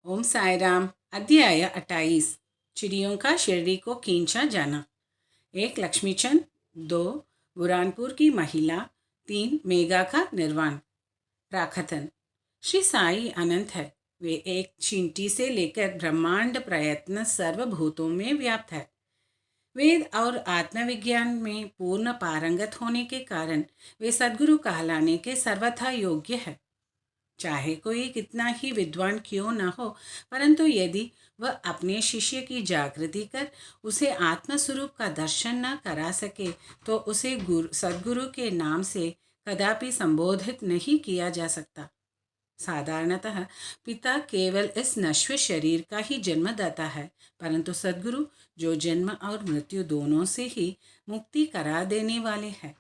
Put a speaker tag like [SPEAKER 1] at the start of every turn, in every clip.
[SPEAKER 1] ओम साई राम। अध्याय 28। चिड़ियों का शिरडी को खींचा जाना। 1 लक्ष्मीचंद, 2 बुरहानपुर की महिला, 3 मेघा का निर्वाण। प्राकथन। श्री साई अनंत है। वे एक चींटी से लेकर ब्रह्मांड प्रयत्न सर्वभूतों में व्याप्त है। वेद और आत्मविज्ञान में पूर्ण पारंगत होने के कारण वे सद्गुरु कहलाने के सर्वथा योग्य है। चाहे कोई कितना ही विद्वान क्यों न हो, परंतु यदि वह अपने शिष्य की जागृति कर उसे आत्मस्वरूप का दर्शन न करा सके तो उसे सद्गुरु के नाम से कदापि संबोधित नहीं किया जा सकता। साधारणतः पिता केवल इस नश्वर शरीर का ही जन्मदाता है, परंतु सद्गुरु जो जन्म और मृत्यु दोनों से ही मुक्ति करा देने वाले हैं,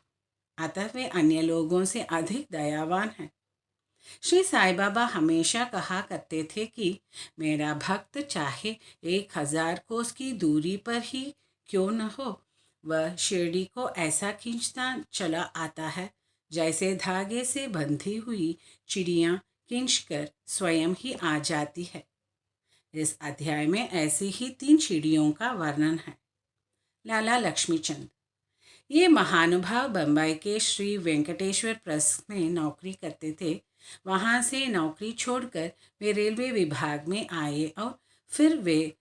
[SPEAKER 1] अतः वे अन्य लोगों से अधिक दयावान हैं। श्री साई बाबा हमेशा कहा करते थे कि मेरा भक्त चाहे 1000 कोस की दूरी पर ही क्यों न हो, वह शिरडी को ऐसा खींचता चला आता है जैसे धागे से बंधी हुई चिड़ियाँ खींचकर स्वयं ही आ जाती है। इस अध्याय में ऐसी ही 3 चिड़ियों का वर्णन है। लाला लक्ष्मीचंद। ये महानुभाव बम्बई के श्री वेंकटेश्वर प्रेस में नौकरी करते थे। वहाँ से नौकरी छोड़कर वे रेलवे विभाग में आए और फिर वे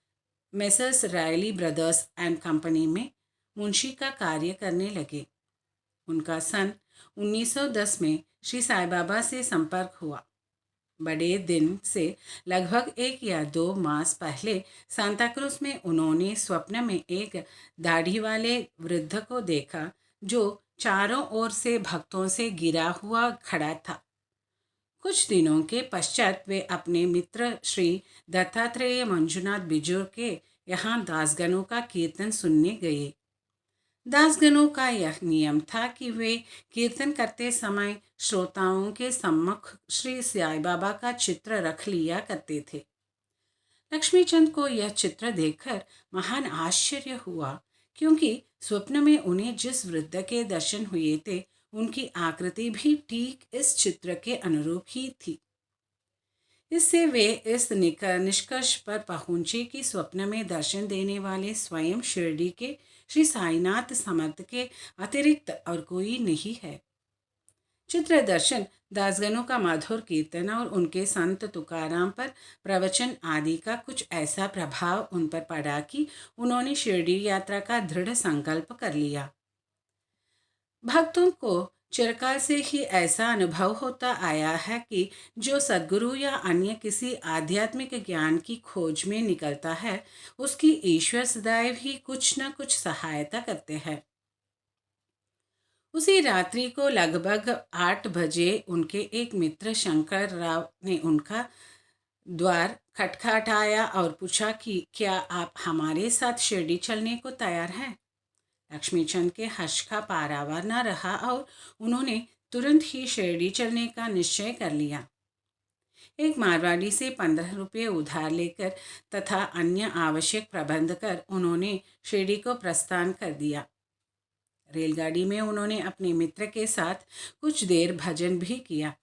[SPEAKER 1] Messrs Riley brothers and company में मुंशी का कार्य करने लगे। उनका सन 1910 में श्री साई बाबा से संपर्क हुआ। बड़े दिन से लगभग 1 या 2 मास पहले सांताक्रूज में उन्होंने स्वप्न में एक दाढ़ी वाले वृद्ध को देखा जो चारों ओर से भक्तों से घिरा हुआ खड़ा था। कुछ दिनों के पश्चात वे अपने मित्र श्री दत्तात्रेय मंजुनाथ बिजूर के यहाँ दासगणों का कीर्तन सुनने गए। दासगणों का यह नियम था कि वे कीर्तन करते समय श्रोताओं के सम्मुख श्री साई बाबा का चित्र रख लिया करते थे। लक्ष्मीचंद को यह चित्र देखकर महान आश्चर्य हुआ, क्योंकि स्वप्न में उन्हें जिस वृद्ध के दर्शन हुए थे उनकी आकृति भी ठीक इस चित्र के अनुरूप ही थी। इससे वे इस निष्कर्ष पर पहुंचे कि स्वप्न में दर्शन देने वाले स्वयं शिरडी के श्री साईनाथ समर्थ के अतिरिक्त और कोई नहीं है। चित्र दर्शन, दासगणों का मधुर कीर्तन और उनके संत तुकाराम पर प्रवचन आदि का कुछ ऐसा प्रभाव उन पर पड़ा कि उन्होंने शिरडी यात्रा का दृढ़ संकल्प कर लिया। भक्तों को चिरकाल से ही ऐसा अनुभव होता आया है कि जो सद्गुरु या अन्य किसी आध्यात्मिक ज्ञान की खोज में निकलता है, उसकी ईश्वर सदैव ही कुछ न कुछ सहायता करते हैं। उसी रात्रि को लगभग 8 बजे उनके एक मित्र शंकर राव ने उनका द्वार खटखटाया और पूछा कि क्या आप हमारे साथ शिरडी चलने को तैयार हैं। लक्ष्मीचंद के हर्ष का पारावार न रहा और उन्होंने तुरंत ही शिरडी चलने का निश्चय कर लिया। एक मारवाड़ी से 15 रुपये उधार लेकर तथा अन्य आवश्यक प्रबंध कर उन्होंने शिरडी को प्रस्थान कर दिया। रेलगाड़ी में उन्होंने अपने मित्र के साथ कुछ देर भजन भी किया।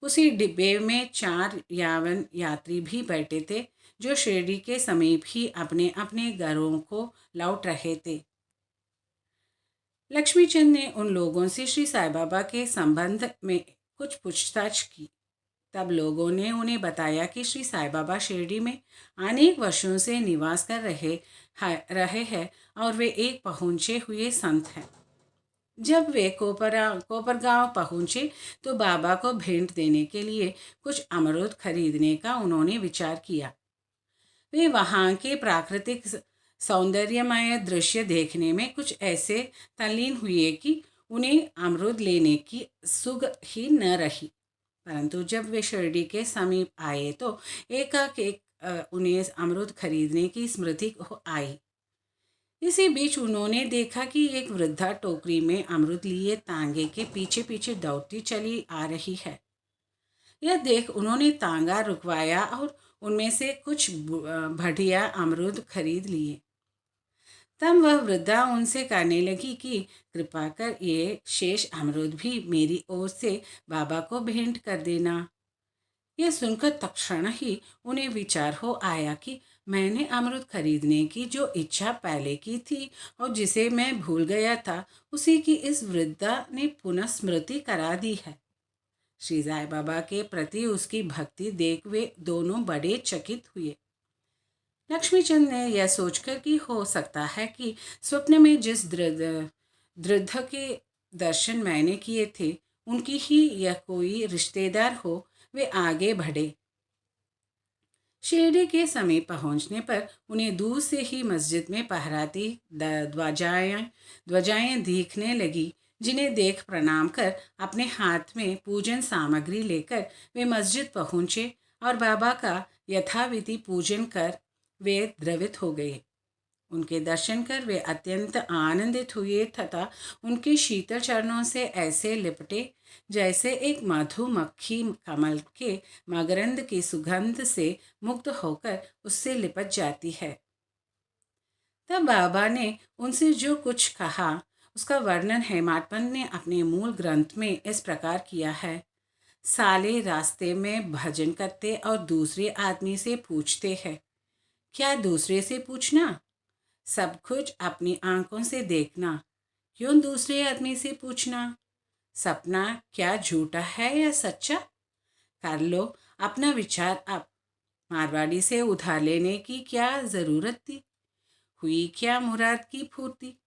[SPEAKER 1] उसी डिब्बे में 4 यावन यात्री भी बैठे थे जो शिरडी के समीप ही अपने अपने घरों को लौट रहे थे। लक्ष्मीचंद ने उन लोगों से श्री साई बाबा के संबंध में कुछ पूछताछ की। तब लोगों ने उन्हें बताया कि श्री साई बाबा शिरडी में अनेक वर्षों से निवास कर रहे हैं और वे एक पहुँचे हुए संत हैं। जब वे कोपरगांव पहुँचे तो बाबा को भेंट देने के लिए कुछ अमरूद खरीदने का उन्होंने विचार किया। वे वहाँ के प्राकृतिक सौंदर्यमय दृश्य देखने में कुछ ऐसे तल्लीन हुए कि उन्हें अमरूद लेने की सुग ही न रही। परंतु जब वे शिरडी के समीप आए तो एकाएक उन्हें अमरूद खरीदने की स्मृति आई। इसी बीच उन्होंने देखा कि एक वृद्धा टोकरी में अमरूद लिए तांगे के पीछे पीछे दौड़ती चली आ रही है। यह देख उन्होंने तांगा रुकवाया और उनमें से कुछ बढ़िया अमरूद खरीद लिए। तब वह वृद्धा उनसे कहने लगी कि कृपा कर ये शेष अमरूद भी मेरी ओर से बाबा को भेंट कर देना। यह सुनकर तत्क्षण ही उन्हें विचार हो आया कि मैंने अमृत खरीदने की जो इच्छा पहले की थी और जिसे मैं भूल गया था, उसी की इस वृद्धा ने पुनः स्मृति करा दी है। श्री साई बाबा के प्रति उसकी भक्ति देख वे दोनों बड़े चकित हुए। लक्ष्मीचंद ने यह सोचकर कि हो सकता है कि स्वप्न में जिस दृढ़ के दर्शन मैंने किए थे उनकी ही यह कोई रिश्तेदार हो, वे आगे बढ़े। शिरडी के समीप पहुंचने पर उन्हें दूर से ही मस्जिद में पहराती ध्वजाएं दिखने लगी, जिन्हें देख प्रणाम कर अपने हाथ में पूजन सामग्री लेकर वे मस्जिद पहुंचे और बाबा का यथाविधि पूजन कर वे द्रवित हो गए। उनके दर्शन कर वे अत्यंत आनंदित हुए तथा उनके शीतल चरणों से ऐसे लिपटे जैसे एक मधुमक्खी कमल के मकरंद की सुगंध से मुक्त होकर उससे लिपट जाती है। तब बाबा ने उनसे जो कुछ कहा उसका वर्णन हेमाडपंत ने अपने मूल ग्रंथ में इस प्रकार किया है। साले रास्ते में भजन करते और दूसरे आदमी से पूछते हैं। क्या दूसरे से पूछना? सब कुछ अपनी आंखों से देखना, क्यों दूसरे आदमी से पूछना? सपना क्या झूठा है या सच्चा? कर लो अपना विचार अब। मारवाड़ी से उधार लेने की क्या जरूरत थी? हुई क्या मुराद की पूर्ति?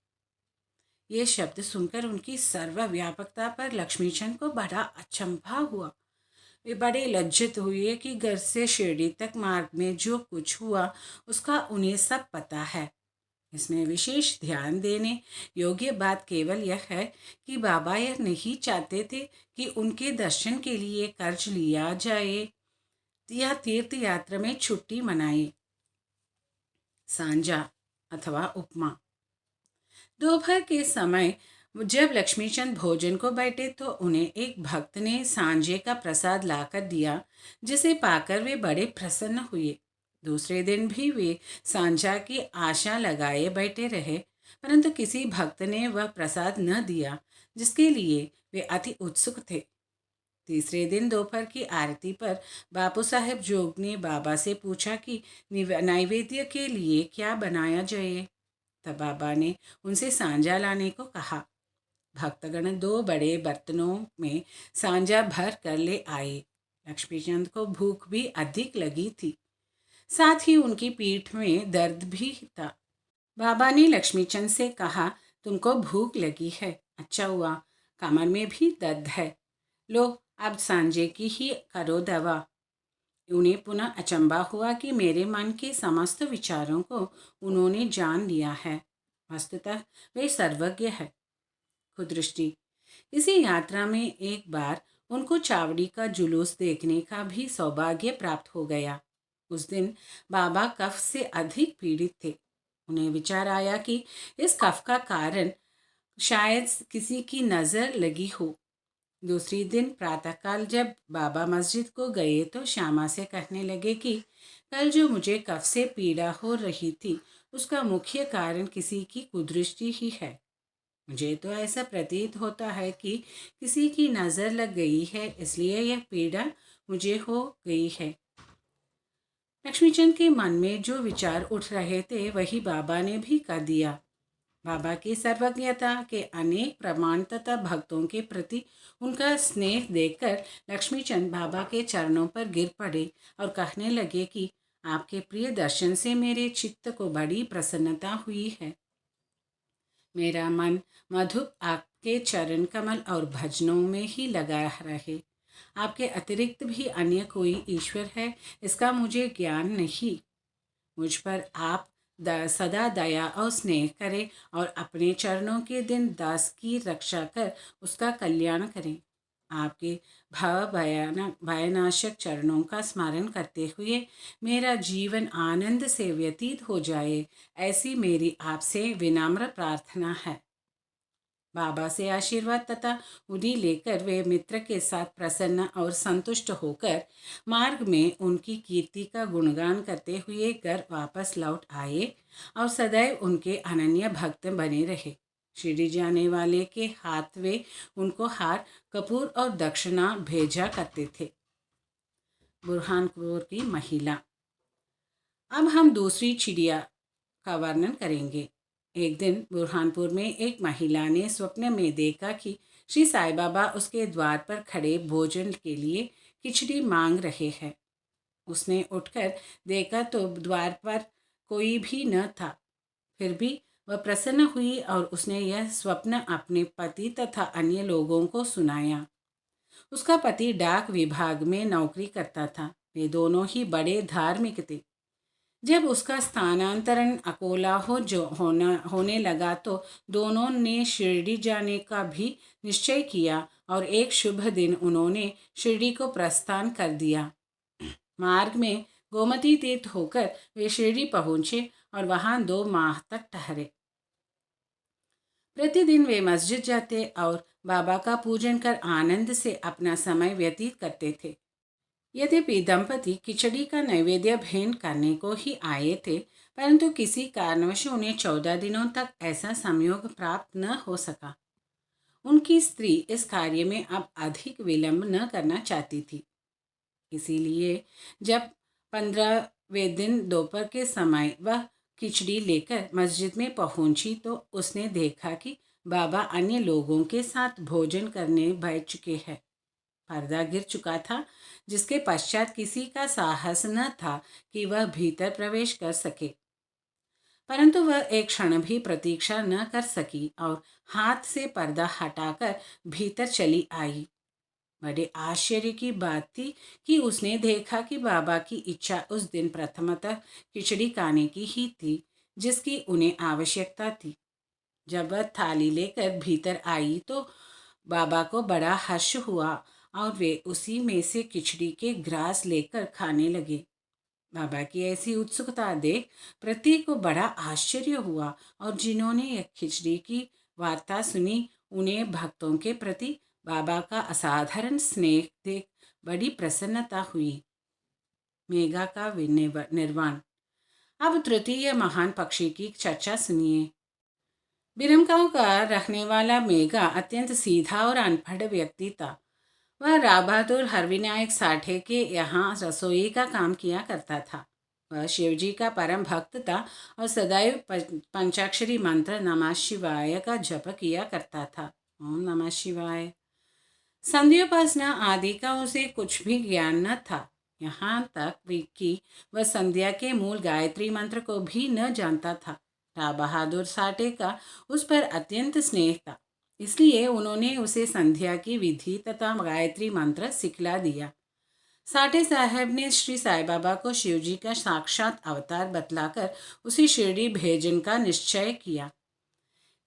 [SPEAKER 1] ये शब्द सुनकर उनकी सर्वव्यापकता पर लक्ष्मीचंद को बड़ा अचंभा हुआ। वे बड़े लज्जित हुए कि घर से शिरडी तक मार्ग में जो कुछ हुआ उसका उन्हें सब पता है। इसमें विशेष ध्यान देने योग्य बात केवल यह है कि बाबा यह नहीं चाहते थे कि उनके दर्शन के लिए कर्ज लिया जाए या तीर्थ यात्रा में छुट्टी मनाए। सांजा अथवा उपमा। दोपहर के समय जब लक्ष्मीचंद भोजन को बैठे तो उन्हें एक भक्त ने सांजे का प्रसाद लाकर दिया, जिसे पाकर वे बड़े प्रसन्न हुए। दूसरे दिन भी वे सांझा की आशा लगाए बैठे रहे, परंतु किसी भक्त ने वह प्रसाद न दिया जिसके लिए वे अति उत्सुक थे। तीसरे दिन दोपहर की आरती पर बापू साहेब जोग ने बाबा से पूछा कि नैवेद्य के लिए क्या बनाया जाए। तब बाबा ने उनसे सांझा लाने को कहा। भक्तगण 2 बड़े बर्तनों में सांझा भर कर ले आए। लक्ष्मीचंद को भूख भी अधिक लगी थी, साथ ही उनकी पीठ में दर्द भी था। बाबा ने लक्ष्मीचंद से कहा, तुमको भूख लगी है, अच्छा हुआ, कमर में भी दर्द है, लो अब सांझे की ही करो दवा। उन्हें पुनः अचंबा हुआ कि मेरे मन के समस्त विचारों को उन्होंने जान लिया है। वस्तुतः वे सर्वज्ञ है। कुदृष्टि। इसी यात्रा में एक बार उनको चावड़ी का जुलूस देखने का भी सौभाग्य प्राप्त हो गया। उस दिन बाबा कफ से अधिक पीड़ित थे। उन्हें विचार आया कि इस कफ का कारण शायद किसी की नज़र लगी हो। दूसरी दिन प्रातःकाल जब बाबा मस्जिद को गए तो श्यामा से कहने लगे कि कल जो मुझे कफ से पीड़ा हो रही थी उसका मुख्य कारण किसी की कुदृष्टि ही है। मुझे तो ऐसा प्रतीत होता है कि किसी की नज़र लग गई है, इसलिए यह पीड़ा मुझे हो गई है। लक्ष्मीचंद के मन में जो विचार उठ रहे थे वही बाबा ने भी कर दिया। बाबा की सर्वज्ञता के अनेक प्रमाण तथा भक्तों के प्रति उनका स्नेह देखकर लक्ष्मीचंद बाबा के चरणों पर गिर पड़े और कहने लगे कि आपके प्रिय दर्शन से मेरे चित्त को बड़ी प्रसन्नता हुई है। मेरा मन मधुप आपके चरण कमल और भजनों में ही लगा रहे। आपके अतिरिक्त भी अन्य कोई ईश्वर है इसका मुझे ज्ञान नहीं। मुझ पर आप सदा दया और स्नेह करें और अपने चरणों के दिन दास की रक्षा कर उसका कल्याण करें। आपके भयनाशक चरणों का स्मरण करते हुए मेरा जीवन आनंद से व्यतीत हो जाए, ऐसी मेरी आपसे विनम्र प्रार्थना है। बाबा से आशीर्वाद तथा उन्हें लेकर वे मित्र के साथ प्रसन्न और संतुष्ट होकर मार्ग में उनकी कीर्ति का गुणगान करते हुए घर वापस लौट आए और सदैव उनके अनन्य भक्त बने रहे। शिरडी जाने वाले के हाथ वे उनको हार, कपूर और दक्षिणा भेजा करते थे। बुरहानपुर की महिला। अब हम दूसरी चिड़िया का वर्णन करेंगे। एक दिन बुरहानपुर में एक महिला ने स्वप्न में देखा कि श्री साईं बाबा उसके द्वार पर खड़े भोजन के लिए खिचड़ी मांग रहे हैं। उसने उठकर देखा तो द्वार पर कोई भी न था। फिर भी वह प्रसन्न हुई और उसने यह स्वप्न अपने पति तथा अन्य लोगों को सुनाया। उसका पति डाक विभाग में नौकरी करता था। वे दोनों ही बड़े धार्मिक थे। जब उसका स्थानांतरण अकोला होने लगा तो दोनों ने शिरडी जाने का भी निश्चय किया और एक शुभ दिन उन्होंने शिरडी को प्रस्थान कर दिया। मार्ग में गोमती तीर्थ होकर वे शिरडी पहुंचे और वहां 2 माह तक ठहरे। प्रतिदिन वे मस्जिद जाते और बाबा का पूजन कर आनंद से अपना समय व्यतीत करते थे। यद्यपि दंपति खिचड़ी का नैवेद्य भेंट करने को ही आए थे, परंतु किसी कारणवश उन्हें 14 दिनों तक ऐसा संयोग प्राप्त न हो सका। उनकी स्त्री इस कार्य में अब अधिक विलंब न करना चाहती थी। इसीलिए जब 15वें दिन दोपहर के समय वह खिचड़ी लेकर मस्जिद में पहुंची तो उसने देखा कि बाबा अन्य लोगों के साथ भोजन करने बैठ चुके हैं। पर्दा गिर चुका था, जिसके पश्चात किसी का साहस न था कि वह भीतर प्रवेश कर सके। परंतु वह एक क्षण भी प्रतीक्षा न कर सकी और हाथ से पर्दा हटाकर भीतर चली आई। बड़े आश्चर्य की बात थी कि उसने देखा कि बाबा की इच्छा उस दिन प्रथमतः खिचड़ी खाने की ही थी, जिसकी उन्हें आवश्यकता थी। जब वह थाली लेकर भीतर आई तो बाबा को बड़ा हर्ष हुआ और वे उसी में से खिचड़ी के ग्रास लेकर खाने लगे। बाबा की ऐसी उत्सुकता देख प्रतीक को बड़ा आश्चर्य हुआ और जिन्होंने यह खिचड़ी की वार्ता सुनी उन्हें भक्तों के प्रति बाबा का असाधारण स्नेह देख बड़ी प्रसन्नता हुई। मेघा का निर्वाण। अब तृतीय महान पक्षी की चर्चा सुनिए। बिरमगांव का रहने वाला मेघा अत्यंत सीधा और अनपढ़ व्यक्ति था। वह राव बहादुर हरविनायक साठे के यहाँ रसोई का काम किया करता था। वह शिवजी का परम भक्त था और सदैव पंचाक्षरी मंत्र नमः शिवाय का जप किया करता था। ओम नमः शिवाय। संध्योपासना आदि का उसे कुछ भी ज्ञान न था। यहाँ तक भी कि वह संध्या के मूल गायत्री मंत्र को भी न जानता था। राव बहादुर साठे का उस पर अत्यंत स्नेह था, इसलिए उन्होंने उसे संध्या की विधि तथा गायत्री मंत्र सिखला दिया। साठे साहब ने श्री साईं बाबा को शिवजी का साक्षात अवतार बतलाकर उसे शिरडी भेजने का निश्चय किया,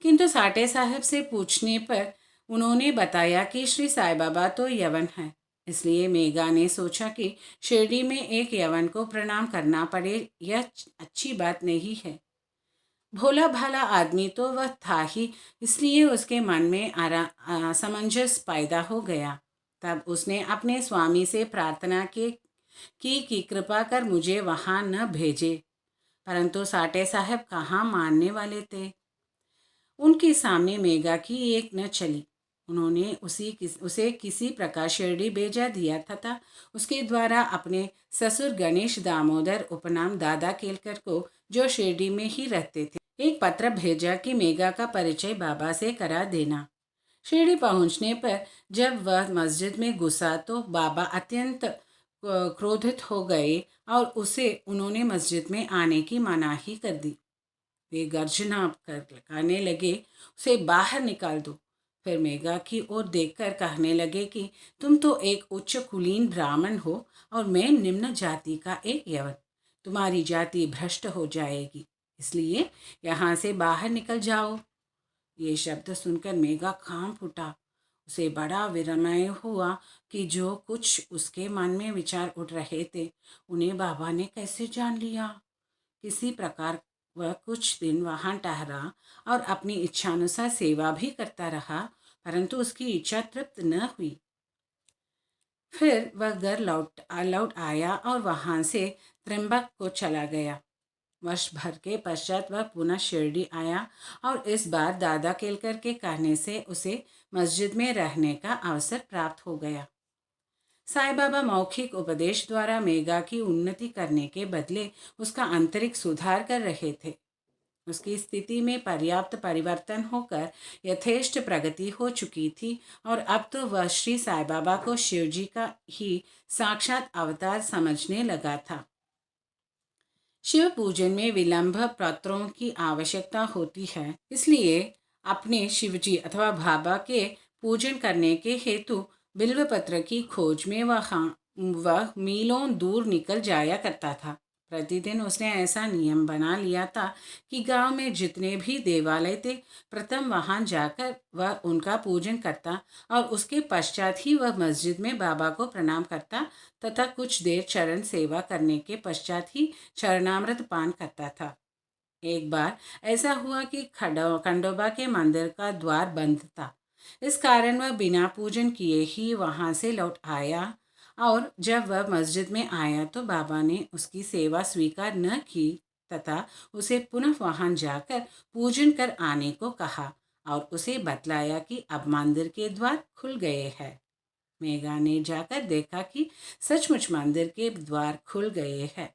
[SPEAKER 1] किंतु साठे साहब से पूछने पर उन्होंने बताया कि श्री साईं बाबा तो यवन है। इसलिए मेघा ने सोचा कि शिरडी में एक यवन को प्रणाम करना पड़े, यह अच्छी बात नहीं है। भोला भाला आदमी तो वह था ही, इसलिए उसके मन में असमंजस पैदा हो गया। तब उसने अपने स्वामी से प्रार्थना की कृपा कर मुझे वहाँ न भेजे। परंतु साठे साहब कहाँ मानने वाले थे। उनके सामने मेघा की एक न चली। उन्होंने उसे किसी प्रकार शिरडी भेजा दिया तथा उसके द्वारा अपने ससुर गणेश दामोदर उपनाम दादा केलकर को, जो शिरडी में ही रहते थे, एक पत्र भेजा कि मेघा का परिचय बाबा से करा देना। शिरडी पहुंचने पर जब वह मस्जिद में घुसा तो बाबा अत्यंत क्रोधित हो गए और उन्होंने मस्जिद में आने की मनाही कर दी। वे गर्जना करने लगे, उसे बाहर निकाल दो। फिर मेघा की ओर देखकर कहने लगे कि तुम तो एक उच्च कुलीन ब्राह्मण हो और मैं निम्न जाति का एक यवन। तुम्हारी जाति भ्रष्ट हो जाएगी, इसलिए यहाँ से बाहर निकल जाओ। ये शब्द सुनकर मेघा कांप उठा। उसे बड़ा विस्मय हुआ कि जो कुछ उसके मन में विचार उठ रहे थे उन्हें बाबा ने कैसे जान लिया। किसी प्रकार वह कुछ दिन वहाँ ठहरा और अपनी इच्छानुसार सेवा भी करता रहा, परंतु उसकी इच्छा तृप्त न हुई। फिर वह घर लौट आया और वहाँ से त्र्यंबक को चला गया। वर्ष भर के पश्चात वह पुनः शिरडी आया और इस बार दादा केलकर के कहने से उसे मस्जिद में रहने का अवसर प्राप्त हो गया। साईं बाबा मौखिक उपदेश द्वारा मेघा की उन्नति करने के बदले उसका आंतरिक सुधार कर रहे थे। उसकी स्थिति में पर्याप्त परिवर्तन होकर यथेष्ट प्रगति हो चुकी थी और अब तो वह श्री साईं बाबा को शिव जी का ही साक्षात अवतार समझने लगा था। शिव पूजन में विलंब पत्रों की आवश्यकता होती है, इसलिए अपने शिवजी अथवा बाबा के पूजन करने के हेतु बिल्व पत्र की खोज में वह मीलों दूर निकल जाया करता था। प्रतिदिन उसने ऐसा नियम बना लिया था कि गांव में जितने भी देवालय थे, प्रथम वहां जाकर वह उनका पूजन करता और उसके पश्चात ही वह मस्जिद में बाबा को प्रणाम करता तथा कुछ देर चरण सेवा करने के पश्चात ही चरणामृत पान करता था। एक बार ऐसा हुआ कि खंडोबा के मंदिर का द्वार बंद था। इस कारण वह बिना पूजन किए ही वहां से लौट आया और जब वह मस्जिद में आया तो बाबा ने उसकी सेवा स्वीकार न की तथा उसे पुनः वहां जाकर पूजन कर आने को कहा और उसे बतलाया कि अब मंदिर के द्वार खुल गए हैं। मेघा ने जाकर देखा कि सचमुच मंदिर के द्वार खुल गए हैं।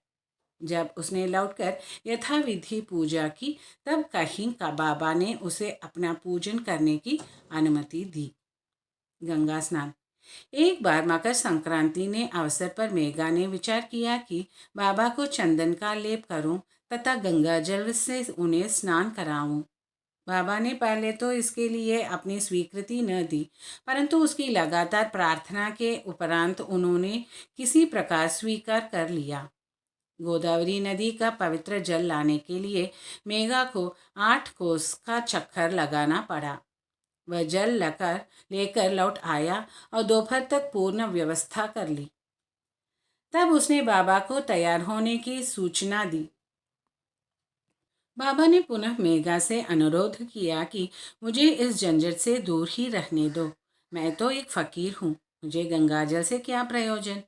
[SPEAKER 1] जब उसने लौटकर यथाविधि पूजा की तब कहीं का बाबा ने उसे अपना पूजन करने की अनुमति दी। गंगा स्नान। एक बार मकर संक्रांति ने अवसर पर मेघा ने विचार किया कि बाबा को चंदन का लेप करूं तथा गंगा जल से उन्हें स्नान कराऊं। बाबा ने पहले तो इसके लिए अपनी स्वीकृति न दी, परंतु उसकी लगातार प्रार्थना के उपरांत उन्होंने किसी प्रकार स्वीकार कर लिया। गोदावरी नदी का पवित्र जल लाने के लिए मेघा को 8 कोस का चक्कर लगाना पड़ा। वह जल लेकर लौट आया और दोपहर तक पूर्ण व्यवस्था कर ली। तब उसने बाबा को तैयार होने की सूचना दी। बाबा ने पुनः मेघा से अनुरोध किया कि मुझे इस झंझट से दूर ही रहने दो। मैं तो एक फकीर हूँ, मुझे गंगाजल से क्या प्रयोजन।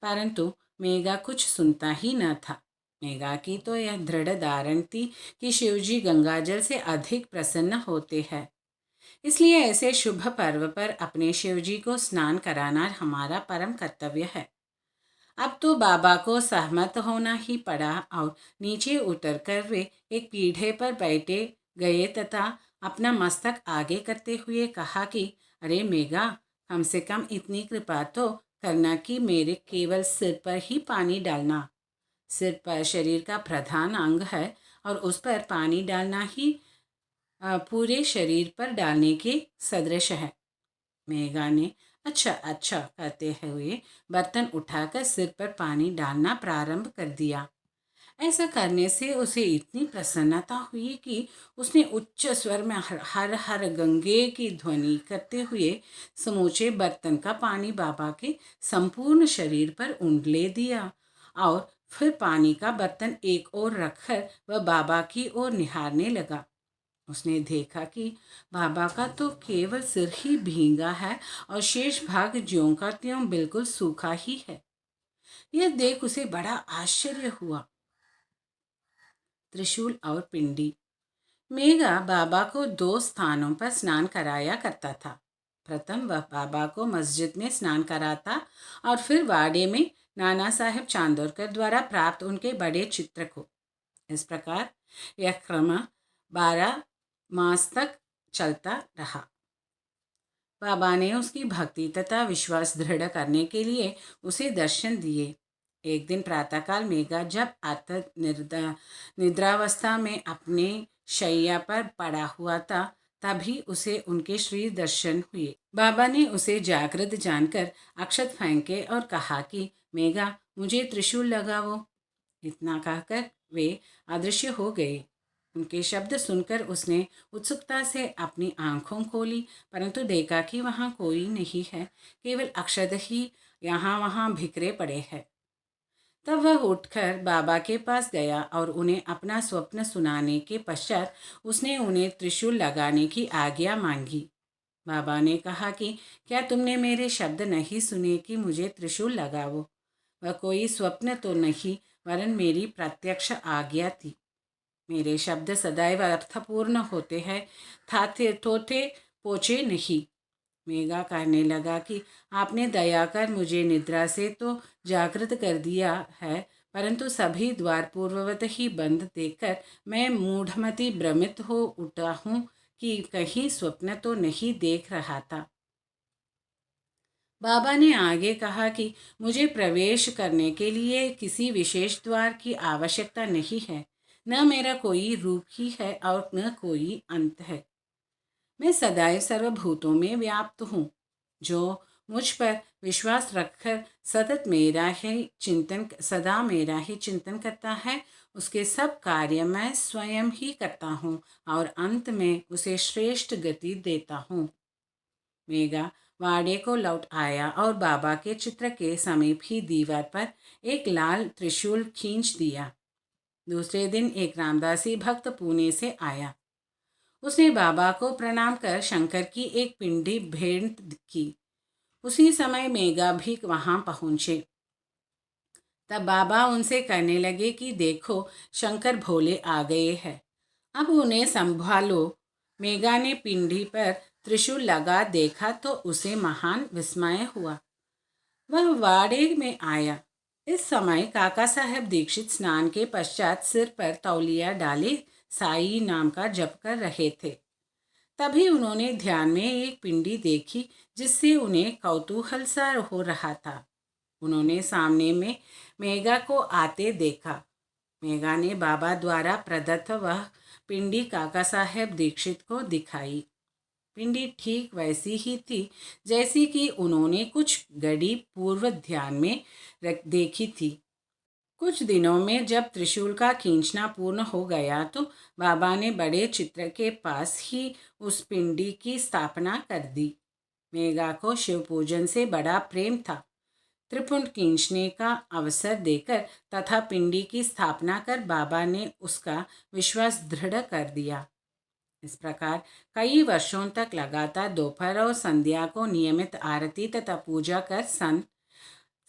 [SPEAKER 1] परंतु मेघा कुछ सुनता ही न था। मेघा की तो यह दृढ़ धारण थी कि शिवजी गंगाजल से अधिक प्रसन्न होते हैं, इसलिए ऐसे शुभ पर्व पर अपने शिवजी को स्नान कराना हमारा परम कर्तव्य है। अब तो बाबा को सहमत होना ही पड़ा और नीचे उतरकर वे एक पीढ़े पर बैठे गए तथा अपना मस्तक आगे करते हुए कहा कि अरे मेघा, कम से कम इतनी कृपा तो करना कि मेरे केवल सिर पर ही पानी डालना। सिर पर शरीर का प्रधान अंग है और उस पर पानी डालना ही पूरे शरीर पर डालने के सदृश है। मेघा ने अच्छा अच्छा कहते हुए बर्तन उठाकर सिर पर पानी डालना प्रारंभ कर दिया। ऐसा करने से उसे इतनी प्रसन्नता हुई कि उसने उच्च स्वर में हर हर गंगे की ध्वनि करते हुए समूचे बर्तन का पानी बाबा के संपूर्ण शरीर पर उंडले दिया और फिर पानी का बर्तन एक ओर रखकर वह बाबा की ओर निहारने लगा। उसने देखा कि बाबा का तो केवल सिर ही भींगा है और शेष भाग ज्यों का त्यों बिल्कुल सूखा ही है। यह देख उसे बड़ा आश्चर्य हुआ। त्रिशूल और पिंडी। मेघा बाबा को 2 स्थानों पर स्नान कराया करता था। प्रथम वह बाबा को मस्जिद में स्नान कराता और फिर वाड़े में नाना साहेब चांदोरकर द्वारा प्राप्त उनके बड़े चित्र को। इस प्रकार यह क्रम 12 मास तक चलता रहा। बाबा ने उसकी भक्ति तथा विश्वास दृढ़ करने के लिए उसे दर्शन दिए। एक दिन प्रातःकाल मेघा जब निद्रावस्था में अपने शैया पर पड़ा हुआ था, तभी उसे उनके श्री दर्शन हुए। बाबा ने उसे जागृत जानकर अक्षत फेंके और कहा कि मेघा, मुझे त्रिशूल लगाओ। इतना कहकर वे अदृश्य हो गए। उनके शब्द सुनकर उसने उत्सुकता से अपनी आंखों खोली, परंतु देखा कि वहाँ कोई नहीं है, केवल अक्षत ही यहाँ वहाँ बिखरे पड़े हैं। तब वह उठकर बाबा के पास गया और उन्हें अपना स्वप्न सुनाने के पश्चात उसने उन्हें त्रिशूल लगाने की आज्ञा मांगी। बाबा ने कहा कि क्या तुमने मेरे शब्द नहीं सुने कि मुझे त्रिशूल लगाओ? वह कोई स्वप्न तो नहीं, वरन मेरी प्रत्यक्ष आज्ञा थी। मेरे शब्द सदैव अर्थपूर्ण होते हैं, थाथे थोथे पोचे नहीं। मेघा कहने लगा कि आपने दया कर मुझे निद्रा से तो जागृत कर दिया है, परंतु सभी द्वार पूर्ववत ही बंद देखकर मैं मूढ़मति भ्रमित हो उठा हूँ कि कहीं स्वप्न तो नहीं देख रहा था। बाबा ने आगे कहा कि मुझे प्रवेश करने के लिए किसी विशेष द्वार की आवश्यकता नहीं है। न मेरा कोई रूप ही है और न कोई अंत है। मैं सदैव सर्वभूतों में व्याप्त हूँ। जो मुझ पर विश्वास रखकर सदा मेरा ही चिंतन करता है, उसके सब कार्य मैं स्वयं ही करता हूँ और अंत में उसे श्रेष्ठ गति देता हूँ। मेघा वाड़े को लौट आया और बाबा के चित्र के समीप ही दीवार पर एक लाल त्रिशूल खींच दिया। दूसरे दिन एक रामदासी भक्त पुणे से आया। उसने बाबा को प्रणाम कर शंकर की एक पिंडी भेंट की। उसी समय मेघा भी वहां पहुंचे। तब बाबा उनसे कहने लगे कि देखो, शंकर भोले आ गए हैं, अब उन्हें संभालो। मेघा ने पिंडी पर त्रिशूल लगा देखा तो उसे महान विस्मय हुआ। वह वाड़े में आया। इस समय काका साहब दीक्षित स्नान के पश्चात सिर पर तौलिया डाले साई नाम का जप कर रहे थे। तभी उन्होंने ध्यान में एक पिंडी देखी जिससे उन्हें कौतूहल सा हो रहा था। उन्होंने सामने में मेघा को आते देखा। मेघा ने बाबा द्वारा प्रदत्त वह पिंडी काका साहेब दीक्षित को दिखाई। पिंडी ठीक वैसी ही थी जैसी कि उन्होंने कुछ घड़ी पूर्व ध्यान में देखी थी। कुछ दिनों में जब त्रिशूल का खींचना पूर्ण हो गया तो बाबा ने बड़े चित्र के पास ही उस पिंडी की स्थापना कर दी। मेघा को शिव पूजन से बड़ा प्रेम था। त्रिपुंड खींचने का अवसर देकर तथा पिंडी की स्थापना कर बाबा ने उसका विश्वास दृढ़ कर दिया। इस प्रकार कई वर्षों तक लगातार दोपहर और संध्या को नियमित आरती तथा पूजा कर सन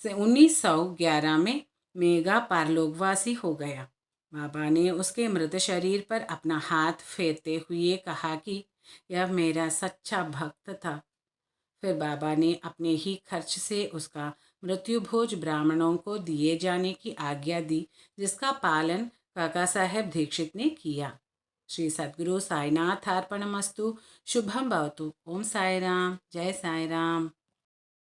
[SPEAKER 1] 1911 में मेघा पारलोकवासी हो गया। बाबा ने उसके मृत शरीर पर अपना हाथ फेरते हुए कहा कि यह मेरा सच्चा भक्त था। फिर बाबा ने अपने ही खर्च से उसका मृत्युभोज ब्राह्मणों को दिए जाने की आज्ञा दी, जिसका पालन काका साहेब दीक्षित ने किया। श्री सद्गुरु साईनाथ अर्पणमस्तु। शुभम भवतु। ओम साई राम। जय साई राम।